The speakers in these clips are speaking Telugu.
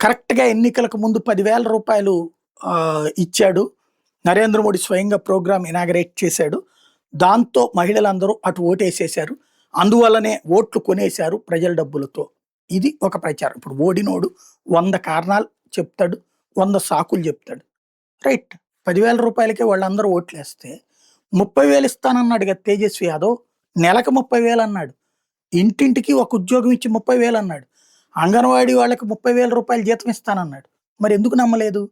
కరెక్ట్‌గా ఎన్నికలకు ముందు రూ. 10,000 ఇచ్చాడు. నరేంద్ర మోడీ స్వయంగా ప్రోగ్రామ్ ఇనాగరేట్ చేశాడు. దాంతో మహిళలందరూ అటు ఓటేసేశారు. అందువల్లనే ఓట్లు కొనేశారు ప్రజల డబ్బులతో. ఇది ఒక ప్రచారం. ఇప్పుడు ఓడినోడు 100 కారణాలు చెప్తాడు. 100 సాకులు చెప్తాడు. రైట్. రూ. 10,000కే వాళ్ళందరూ ఓట్లేస్తే 30,000 ఇస్తానన్నాడు కదా తేజస్వి యాదవ్. నెలకు 30,000 అన్నాడు. ఇంటింటికి ఒక ఉద్యోగం ఇచ్చి 30,000 అన్నాడు. అంగన్వాడీ వాళ్ళకి రూ. 30,000 జీతం ఇస్తానన్నాడు. మరి ఎందుకు నమ్మలేదు?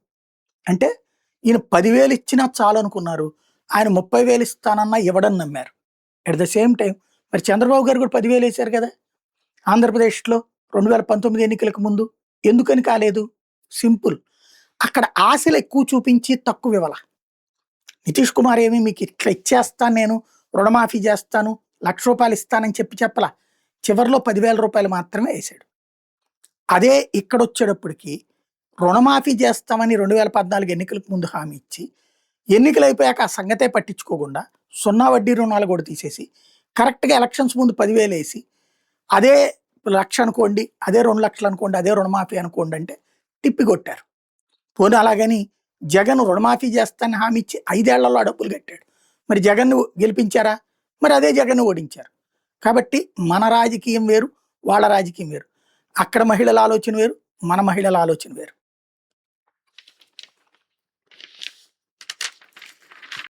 అంటే ఈయన 10,000 ఇచ్చినా చాలనుకున్నారు. ఆయన 30,000 ఇస్తానన్నా ఇవ్వడని నమ్మారు. అట్ ద సేమ్ టైమ్ మరి చంద్రబాబు గారు కూడా 10,000 వేశారు కదా! ఆంధ్రప్రదేశ్‌లో 2019 ఎన్నికలకు ముందు. ఎందుకని కాలేదు? సింపుల్. అక్కడ ఆశలు ఎక్కువ చూపించి తక్కువ ఇవ్వల. నితీష్ కుమార్ ఏమి మీకు ఇట్లా ఇచ్చేస్తాను నేను, రుణమాఫీ చేస్తాను, రూ. 1,00,000 ఇస్తానని చెప్పలా. చివరిలో రూ. 10,000 మాత్రమే వేశాడు. అదే ఇక్కడొచ్చేటప్పటికి రుణమాఫీ చేస్తామని 2014 ఎన్నికలకు ముందు హామీ ఇచ్చి, ఎన్నికలైపోయాక ఆ సంగతే పట్టించుకోకుండా 0 వడ్డీ రుణాలు కూడా తీసేసి, కరెక్ట్‌గా ఎలక్షన్స్ ముందు 10,000 వేసి, అదే 1,00,000 అనుకోండి, అదే 2,00,000 అనుకోండి, అదే రుణమాఫీ అనుకోండి అంటే తిప్పికొట్టారు. పోనీ అలాగని జగన్ రుణమాఫీ చేస్తానని హామీ ఇచ్చి 5 ఏళ్లలో ఆ డబ్బులు కట్టాడు. మరి జగన్‌ని గెలిపించారా? మరి అదే జగన్‌ని ఓడించారు. కాబట్టి మన రాజకీయం వేరు, వాళ్ళ రాజకీయం వేరు. అక్కడ మహిళల ఆలోచన వేరు, మన మహిళల ఆలోచన వేరు.